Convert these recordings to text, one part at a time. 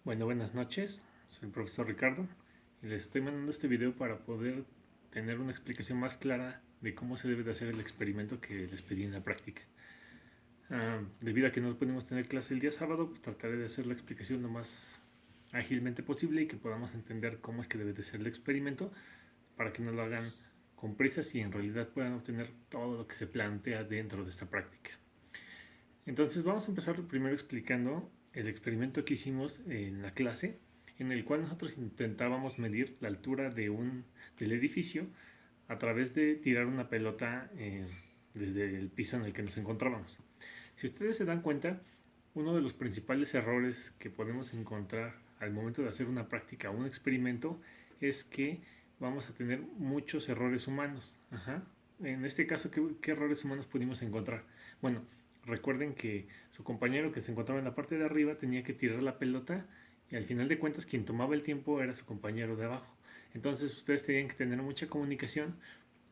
Bueno, buenas noches, soy el profesor Ricardo y les estoy mandando este video para poder tener una explicación más clara de cómo se debe de hacer el experimento que les pedí en la práctica. Debido a que no pudimos tener clase el día sábado, pues trataré de hacer la explicación lo más ágilmente posible y que podamos entender cómo es que debe de ser el experimento para que no lo hagan con prisas y en realidad puedan obtener todo lo que se plantea dentro de esta práctica. Entonces vamos a empezar primero explicando el experimento que hicimos en la clase, en el cual nosotros intentábamos medir la altura del edificio a través de tirar una pelota desde el piso en el que nos encontrábamos. Si ustedes se dan cuenta, uno de los principales errores que podemos encontrar al momento de hacer una práctica o un experimento es que vamos a tener muchos errores humanos. En este caso, ¿qué errores humanos pudimos encontrar? Bueno, recuerden que su compañero que se encontraba en la parte de arriba tenía que tirar la pelota y al final de cuentas quien tomaba el tiempo era su compañero de abajo. Entonces ustedes tenían que tener mucha comunicación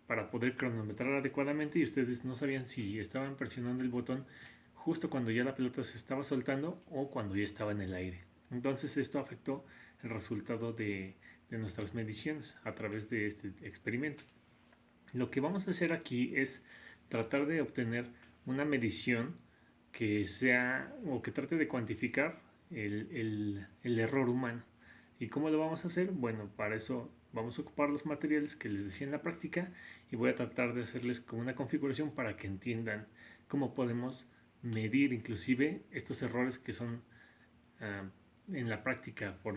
para poder cronometrar adecuadamente y ustedes no sabían si estaban presionando el botón justo cuando ya la pelota se estaba soltando o cuando ya estaba en el aire. Entonces esto afectó el resultado de nuestras mediciones a través de este experimento. Lo que vamos a hacer aquí es tratar de obtener una medición que sea o que trate de cuantificar el error humano. ¿Y cómo lo vamos a hacer? Bueno, para eso vamos a ocupar los materiales que les decía en la práctica y voy a tratar de hacerles como una configuración para que entiendan cómo podemos medir inclusive estos errores que son en la práctica por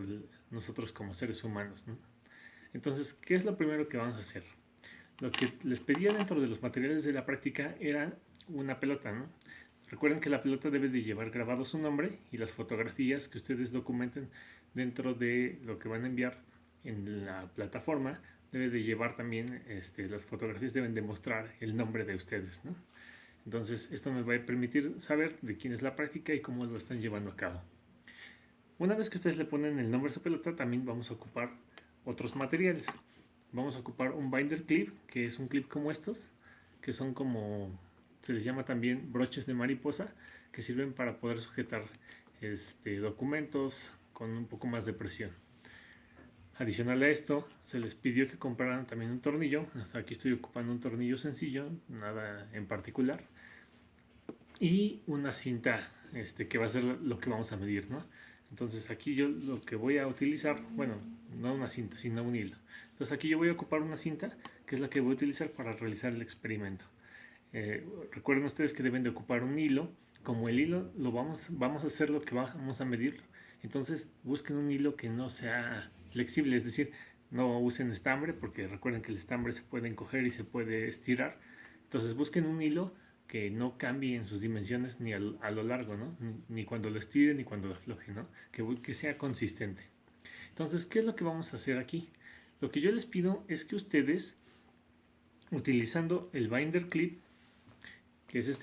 nosotros como seres humanos, ¿no? Entonces, ¿qué es lo primero que vamos a hacer? Lo que les pedía dentro de los materiales de la práctica era una pelota, ¿no? Recuerden que la pelota debe de llevar grabado su nombre y las fotografías que ustedes documenten dentro de lo que van a enviar en la plataforma debe de llevar también, las fotografías deben de mostrar el nombre de ustedes, ¿no? Entonces esto nos va a permitir saber de quién es la práctica y cómo lo están llevando a cabo. Una vez que ustedes le ponen el nombre a su pelota, también vamos a ocupar otros materiales. Vamos a ocupar un binder clip, que es un clip como estos, que son como, se les llama también broches de mariposa, que sirven para poder sujetar documentos con un poco más de presión. Adicional a esto, se les pidió que compraran también un tornillo. Hasta aquí estoy ocupando un tornillo sencillo, nada en particular. Y una cinta que va a ser lo que vamos a medir, ¿no? Entonces aquí yo lo que voy a utilizar, bueno, no una cinta, sino un hilo. Entonces aquí yo voy a ocupar una cinta, que es la que voy a utilizar para realizar el experimento. Recuerden ustedes que deben de ocupar un hilo. Como el hilo vamos a hacer lo que vamos a medir, entonces busquen un hilo que no sea flexible, es decir, no usen estambre, porque recuerden que el estambre se puede encoger y se puede estirar. Entonces busquen un hilo que no cambie en sus dimensiones ni a lo largo, ¿no? Ni cuando lo estire ni cuando lo afloje, ¿no? Que sea consistente. Entonces, ¿qué es lo que vamos a hacer aquí? Lo que yo les pido es que ustedes, utilizando el binder clip, que es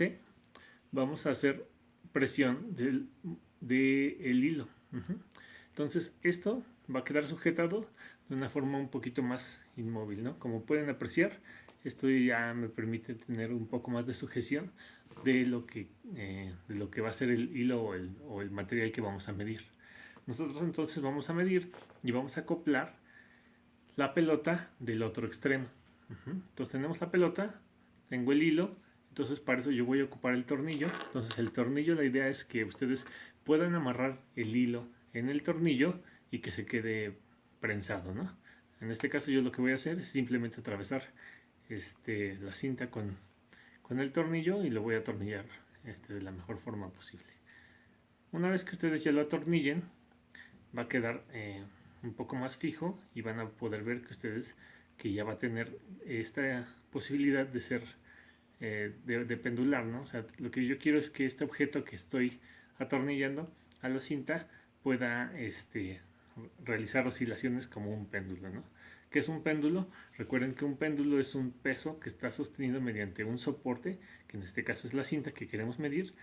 vamos a hacer presión del hilo. Entonces, esto va a quedar sujetado de una forma un poquito más inmóvil, ¿no? Como pueden apreciar, esto ya me permite tener un poco más de sujeción de lo que va a ser el hilo o el material que vamos a medir. Nosotros entonces vamos a medir y vamos a acoplar la pelota del otro extremo. Entonces tenemos la pelota, tengo el hilo, entonces para eso yo voy a ocupar el tornillo. Entonces el tornillo, la idea es que ustedes puedan amarrar el hilo en el tornillo y que se quede prensado, ¿no? En este caso yo lo que voy a hacer es simplemente atravesar la cinta con el tornillo y lo voy a atornillar de la mejor forma posible. Una vez que ustedes ya lo atornillen, va a quedar un poco más fijo y van a poder ver que ustedes que ya va a tener esta posibilidad de ser de pendular, ¿no? O sea, lo que yo quiero es que este objeto que estoy atornillando a la cinta pueda realizar oscilaciones como un péndulo, ¿no? ¿Qué es un péndulo? Recuerden que un péndulo es un peso que está sostenido mediante un soporte, que en este caso es la cinta que queremos medir,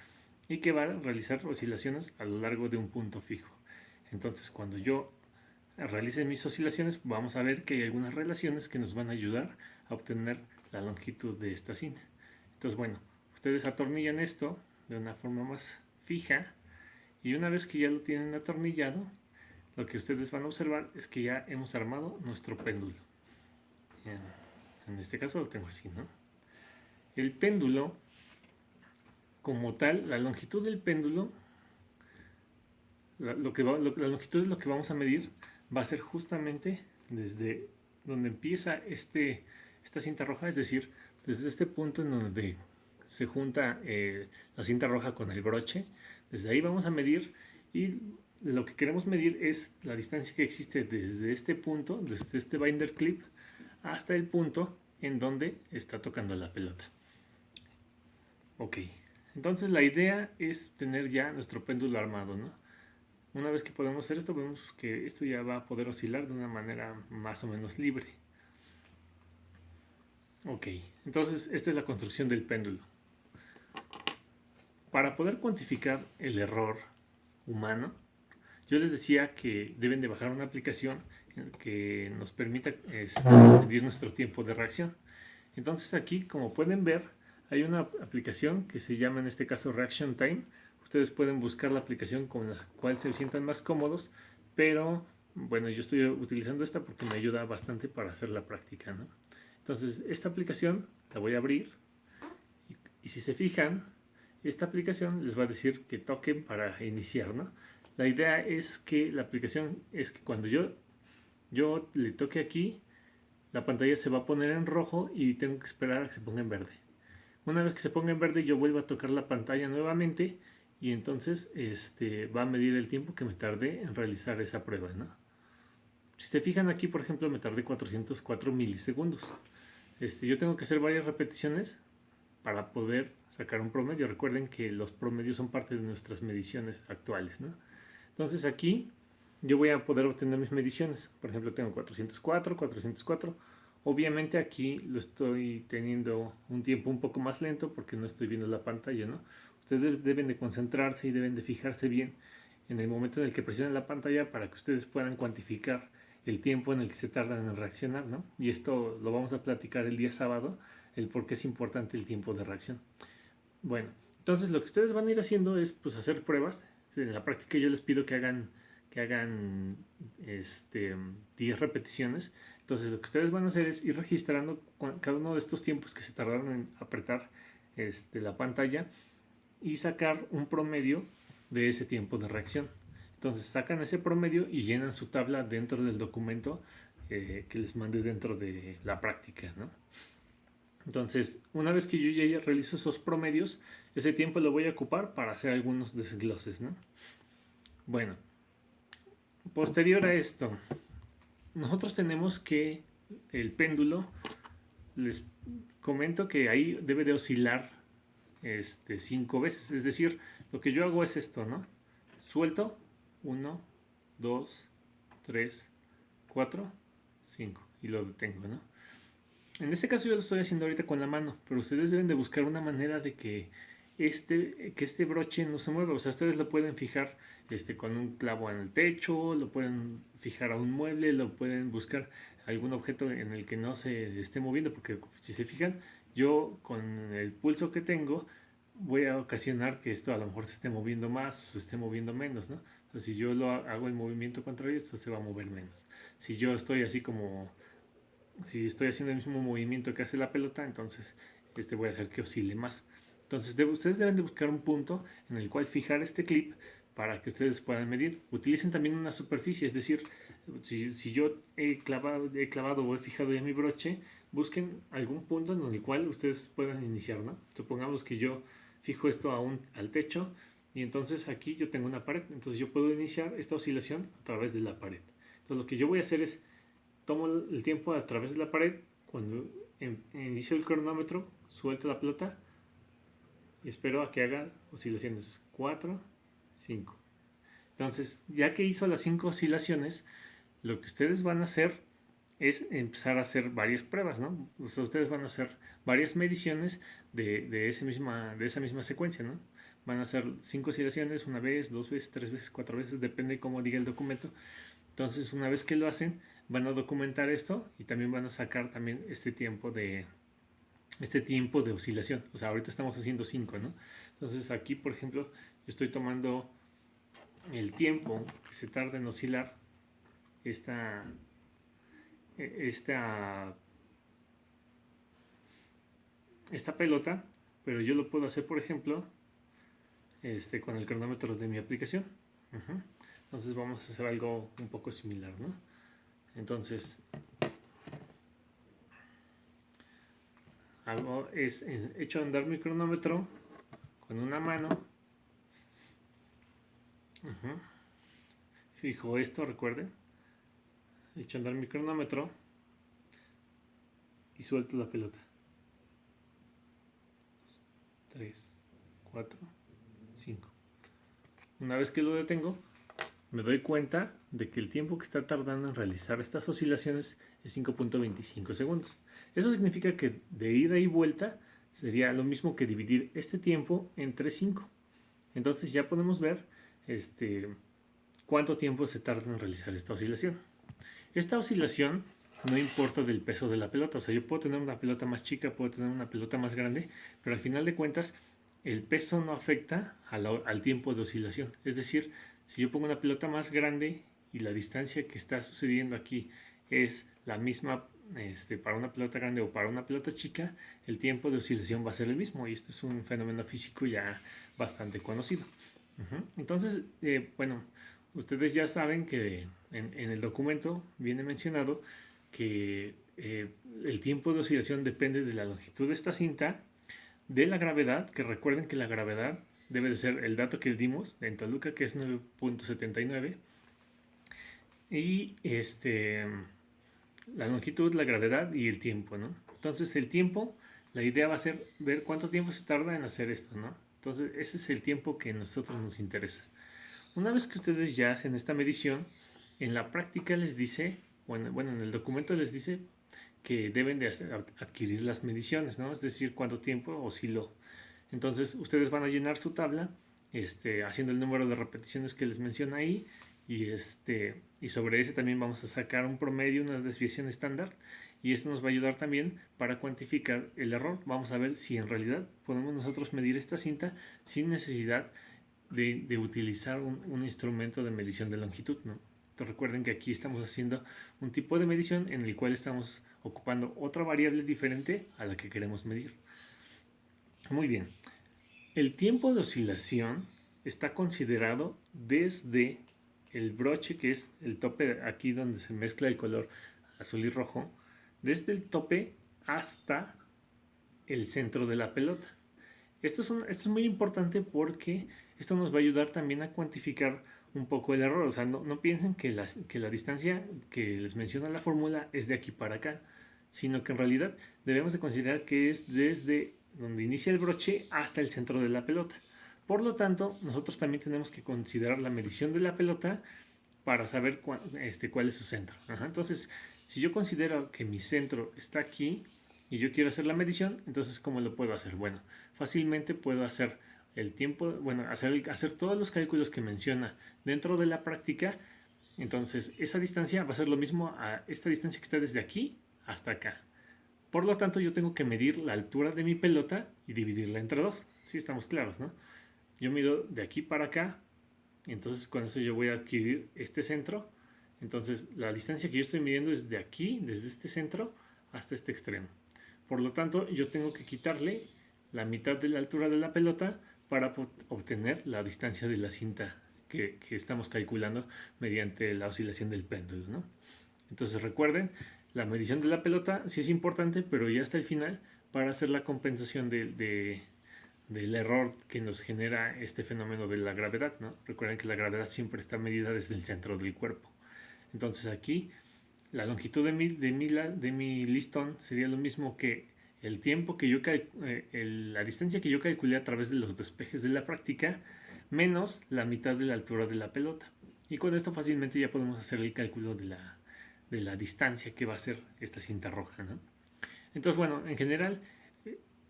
y que va a realizar oscilaciones a lo largo de un punto fijo. Entonces, cuando yo realice mis oscilaciones, vamos a ver que hay algunas relaciones que nos van a ayudar a obtener la longitud de esta cinta. Entonces, bueno, ustedes atornillan esto de una forma más fija y una vez que ya lo tienen atornillado, lo que ustedes van a observar es que ya hemos armado nuestro péndulo. En este caso lo tengo así, ¿no? El péndulo, como tal, la longitud del péndulo, la longitud de lo que vamos a medir va a ser justamente desde donde empieza esta cinta roja, es decir, desde este punto en donde se junta la cinta roja con el broche. Desde ahí vamos a medir, y lo que queremos medir es la distancia que existe desde este punto, desde este binder clip, hasta el punto en donde está tocando la pelota. Ok, entonces la idea es tener ya nuestro péndulo armado, ¿no? Una vez que podemos hacer esto, vemos que esto ya va a poder oscilar de una manera más o menos libre. Ok, entonces esta es la construcción del péndulo. Para poder cuantificar el error humano, yo les decía que deben de bajar una aplicación que nos permita medir nuestro tiempo de reacción. Entonces aquí, como pueden ver, hay una aplicación que se llama en este caso Reaction Time. Ustedes pueden buscar la aplicación con la cual se sientan más cómodos, pero bueno, yo estoy utilizando esta porque me ayuda bastante para hacer la práctica, ¿no? Entonces, esta aplicación la voy a abrir y si se fijan, esta aplicación les va a decir que toquen para iniciar, ¿no? La idea es que la aplicación es que cuando yo le toque aquí, la pantalla se va a poner en rojo y tengo que esperar a que se ponga en verde. Una vez que se ponga en verde, yo vuelvo a tocar la pantalla nuevamente y entonces va a medir el tiempo que me tardé en realizar esa prueba, ¿no? Si se fijan aquí, por ejemplo, me tardé 404 milisegundos. Yo tengo que hacer varias repeticiones para poder sacar un promedio. Recuerden que los promedios son parte de nuestras mediciones actuales, ¿no? Entonces aquí yo voy a poder obtener mis mediciones. Por ejemplo, tengo 404, 404. Obviamente aquí lo estoy teniendo un tiempo un poco más lento porque no estoy viendo la pantalla, ¿no? Ustedes deben de concentrarse y deben de fijarse bien en el momento en el que presionen la pantalla para que ustedes puedan cuantificar el tiempo en el que se tardan en reaccionar, ¿no? Y esto lo vamos a platicar el día sábado, el por qué es importante el tiempo de reacción. Bueno, entonces lo que ustedes van a ir haciendo es pues hacer pruebas. En la práctica yo les pido que hagan 10 repeticiones. Entonces lo que ustedes van a hacer es ir registrando cada uno de estos tiempos que se tardaron en apretar la pantalla y sacar un promedio de ese tiempo de reacción. Entonces sacan ese promedio y llenan su tabla dentro del documento que les mande dentro de la práctica, ¿no? Entonces, una vez que yo ya realizo esos promedios, ese tiempo lo voy a ocupar para hacer algunos desgloses, ¿no? Bueno, posterior a esto, nosotros tenemos que el péndulo, les comento que ahí debe de oscilar 5 veces. Es decir, lo que yo hago es esto, ¿no? Suelto 1, 2, 3, 4, 5 y lo detengo, ¿no? En este caso yo lo estoy haciendo ahorita con la mano, pero ustedes deben de buscar una manera de que este broche no se mueva. O sea, ustedes lo pueden fijar con un clavo en el techo, lo pueden fijar a un mueble, lo pueden buscar algún objeto en el que no se esté moviendo, porque si se fijan, yo con el pulso que tengo voy a ocasionar que esto a lo mejor se esté moviendo más o se esté moviendo menos, ¿no? O sea, si yo hago el movimiento contrario, esto se va a mover menos. Si yo estoy así como... Si estoy haciendo el mismo movimiento que hace la pelota, entonces voy a hacer que oscile más. Entonces ustedes deben de buscar un punto en el cual fijar este clip para que ustedes puedan medir. Utilicen también una superficie, es decir, si yo he clavado o he fijado ya mi broche, busquen algún punto en el cual ustedes puedan iniciar, ¿no? Supongamos que yo fijo esto al techo y entonces aquí yo tengo una pared, entonces yo puedo iniciar esta oscilación a través de la pared. Entonces lo que yo voy a hacer es tomo el tiempo a través de la pared, cuando inicio el cronómetro, suelto la pelota y espero a que haga oscilaciones 4, 5. Entonces, ya que hizo las 5 oscilaciones, lo que ustedes van a hacer es empezar a hacer varias pruebas, ¿no? O sea, ustedes van a hacer varias mediciones de esa misma secuencia, ¿no? Van a hacer 5 oscilaciones, una vez, 2 veces, 3 veces, 4 veces, depende de cómo diga el documento. Entonces, una vez que lo hacen, van a documentar esto y también van a sacar también este tiempo de oscilación. O sea, ahorita estamos haciendo 5, ¿no? Entonces, aquí, por ejemplo, yo estoy tomando el tiempo que se tarda en oscilar esta, esta, esta pelota, pero yo lo puedo hacer, por ejemplo, con el cronómetro de mi aplicación. Entonces vamos a hacer algo un poco similar, ¿no? Entonces, echo andar mi cronómetro con una mano. Fijo esto, recuerden. Echo andar mi cronómetro y suelto la pelota. 3, 4, 5. Una vez que lo detengo, me doy cuenta de que el tiempo que está tardando en realizar estas oscilaciones es 5.25 segundos. Eso significa que de ida y vuelta sería lo mismo que dividir este tiempo entre 5. Entonces ya podemos ver cuánto tiempo se tarda en realizar esta oscilación. Esta oscilación no importa del peso de la pelota, o sea, yo puedo tener una pelota más chica, puedo tener una pelota más grande, pero al final de cuentas el peso no afecta al tiempo de oscilación. Es decir, si yo pongo una pelota más grande y la distancia que está sucediendo aquí es la misma para una pelota grande o para una pelota chica, el tiempo de oscilación va a ser el mismo, y esto es un fenómeno físico ya bastante conocido. Entonces, bueno, ustedes ya saben que en el documento viene mencionado que el tiempo de oscilación depende de la longitud de esta cinta, de la gravedad, que recuerden que la gravedad debe de ser el dato que dimos en Toluca, que es 9.79, y la longitud, la gravedad y el tiempo, ¿no? Entonces el tiempo, la idea va a ser ver cuánto tiempo se tarda en hacer esto, ¿no? Entonces ese es el tiempo que a nosotros nos interesa. Una vez que ustedes ya hacen esta medición, en la práctica les dice, bueno, en el documento les dice que deben de adquirir las mediciones, ¿no? Es decir, cuánto tiempo osciló. Entonces ustedes van a llenar su tabla haciendo el número de repeticiones que les menciona ahí, y sobre ese también vamos a sacar un promedio, una desviación estándar, y esto nos va a ayudar también para cuantificar el error. Vamos a ver si en realidad podemos nosotros medir esta cinta sin necesidad de utilizar un instrumento de medición de longitud, ¿no? Entonces recuerden que aquí estamos haciendo un tipo de medición en el cual estamos ocupando otra variable diferente a la que queremos medir. Muy bien. El tiempo de oscilación está considerado desde el broche, que es el tope aquí donde se mezcla el color azul y rojo, desde el tope hasta el centro de la pelota. Esto es muy importante porque esto nos va a ayudar también a cuantificar un poco el error. O sea, no piensen que la distancia que les menciona la fórmula es de aquí para acá, sino que en realidad debemos de considerar que es desde donde inicia el broche hasta el centro de la pelota. Por lo tanto, nosotros también tenemos que considerar la medición de la pelota para saber cuál es su centro. Entonces, si yo considero que mi centro está aquí y yo quiero hacer la medición, entonces ¿cómo lo puedo hacer? Bueno, fácilmente puedo hacer el tiempo, bueno, hacer todos los cálculos que menciona dentro de la práctica. Entonces, esa distancia va a ser lo mismo a esta distancia que está desde aquí hasta acá. Por lo tanto, yo tengo que medir la altura de mi pelota y dividirla entre 2. Sí, estamos claros, ¿no? Yo mido de aquí para acá, entonces con eso yo voy a adquirir este centro. Entonces, la distancia que yo estoy midiendo es de aquí, desde este centro hasta este extremo. Por lo tanto, yo tengo que quitarle la mitad de la altura de la pelota para obtener la distancia de la cinta que estamos calculando mediante la oscilación del péndulo, ¿no? Entonces recuerden, la medición de la pelota sí es importante, pero ya hasta el final para hacer la compensación del error que nos genera este fenómeno de la gravedad, ¿no? Recuerden que la gravedad siempre está medida desde el centro del cuerpo. Entonces aquí la longitud de mi listón sería lo mismo que el tiempo que yo la distancia que yo calculé a través de los despejes de la práctica menos la mitad de la altura de la pelota. Y con esto fácilmente ya podemos hacer el cálculo de la distancia que va a ser esta cinta roja, ¿no? Entonces, bueno, en general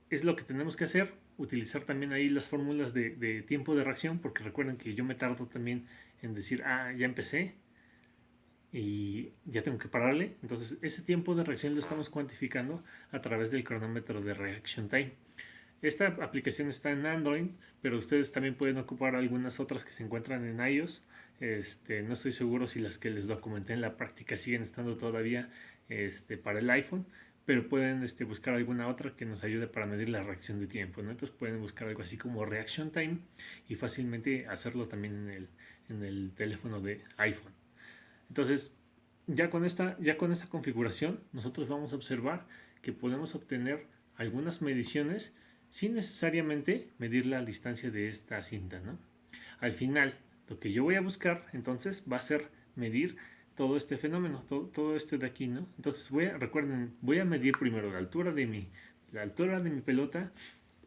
es lo que tenemos que hacer, utilizar también ahí las fórmulas de tiempo de reacción, porque recuerden que yo me tardo también en decir, ya empecé y ya tengo que pararle. Entonces ese tiempo de reacción lo estamos cuantificando a través del cronómetro de reaction time. Esta aplicación está en Android, pero ustedes también pueden ocupar algunas otras que se encuentran en iOS. No estoy seguro si las que les documenté en la práctica siguen estando todavía para el iPhone, pero pueden buscar alguna otra que nos ayude para medir la reacción de tiempo, ¿no? Entonces pueden buscar algo así como Reaction Time y fácilmente hacerlo también en el teléfono de iPhone. Entonces, ya con esta configuración, nosotros vamos a observar que podemos obtener algunas mediciones sin necesariamente medir la distancia de esta cinta, ¿no? Al final, lo que yo voy a buscar entonces va a ser medir todo este fenómeno, todo esto de aquí, ¿no? Entonces recuerden, voy a medir primero la altura de mi pelota,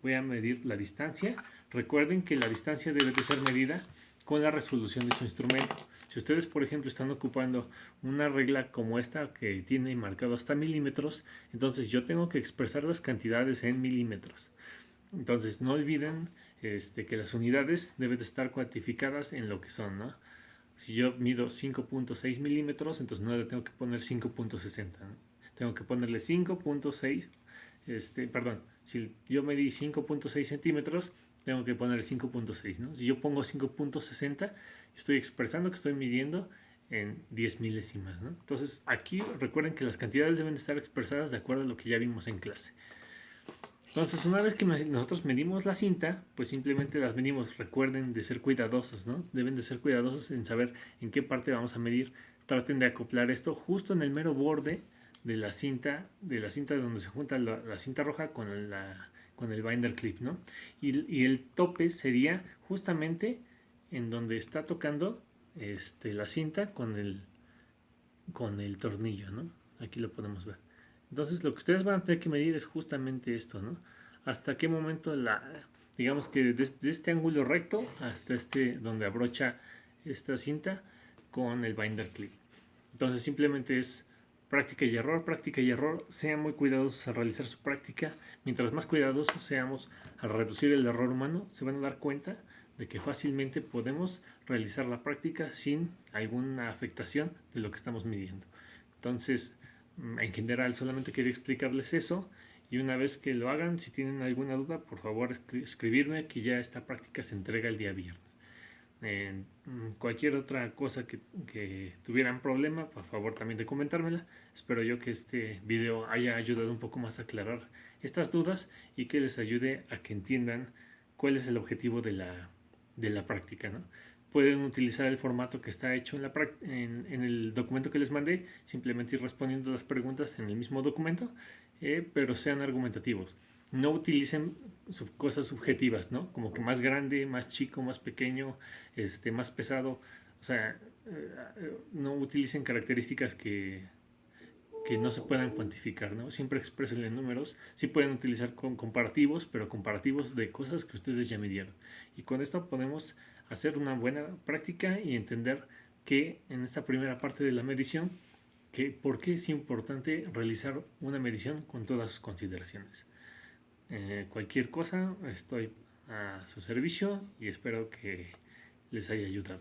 voy a medir la distancia. Recuerden que la distancia debe de ser medida con la resolución de su instrumento. Si ustedes, por ejemplo, están ocupando una regla como esta que tiene marcado hasta milímetros, entonces yo tengo que expresar las cantidades en milímetros. Entonces no olviden que las unidades deben de estar cuantificadas en lo que son, ¿no? Si yo mido 5.6 milímetros, entonces no le tengo que poner 5.60, ¿no? Tengo que ponerle 5.6, perdón, si yo medí 5.6 centímetros, tengo que poner 5.6, ¿no? Si yo pongo 5.60, estoy expresando que estoy midiendo en 10 milésimas, ¿no? Entonces aquí recuerden que las cantidades deben estar expresadas de acuerdo a lo que ya vimos en clase. Entonces, una vez que nosotros medimos la cinta, pues simplemente las medimos. Recuerden de ser cuidadosos, ¿no? Deben de ser cuidadosos en saber en qué parte vamos a medir. Traten de acoplar esto justo en el mero borde de la cinta donde se junta la cinta roja con el binder clip, ¿no? Y el tope sería justamente en donde está tocando la cinta con el tornillo, ¿no? Aquí lo podemos ver. Entonces lo que ustedes van a tener que medir es justamente esto, ¿no? Hasta qué momento digamos que desde este ángulo recto hasta donde abrocha esta cinta con el binder clip. Entonces simplemente es práctica y error. Sean muy cuidadosos al realizar su práctica. Mientras más cuidadosos seamos al reducir el error humano, se van a dar cuenta de que fácilmente podemos realizar la práctica sin alguna afectación de lo que estamos midiendo. Entonces, en general solamente quería explicarles eso, y una vez que lo hagan, si tienen alguna duda, por favor escribirme, que ya esta práctica se entrega el día viernes. Cualquier otra cosa que tuvieran problema, por favor también de comentármela. Espero yo que este video haya ayudado un poco más a aclarar estas dudas y que les ayude a que entiendan cuál es el objetivo de la práctica, ¿no? Pueden utilizar el formato que está hecho en el documento que les mandé, simplemente ir respondiendo las preguntas en el mismo documento, pero sean argumentativos. No utilicen cosas subjetivas, ¿no? Como que más grande, más chico, más pequeño, más pesado. O sea, no utilicen características que no se puedan cuantificar, ¿no? Siempre expresen en números. Sí pueden utilizar comparativos, pero comparativos de cosas que ustedes ya midieron. Y con esto podemos hacer una buena práctica y entender que en esta primera parte de la medición, por qué es importante realizar una medición con todas sus consideraciones. Cualquier cosa, estoy a su servicio y espero que les haya ayudado.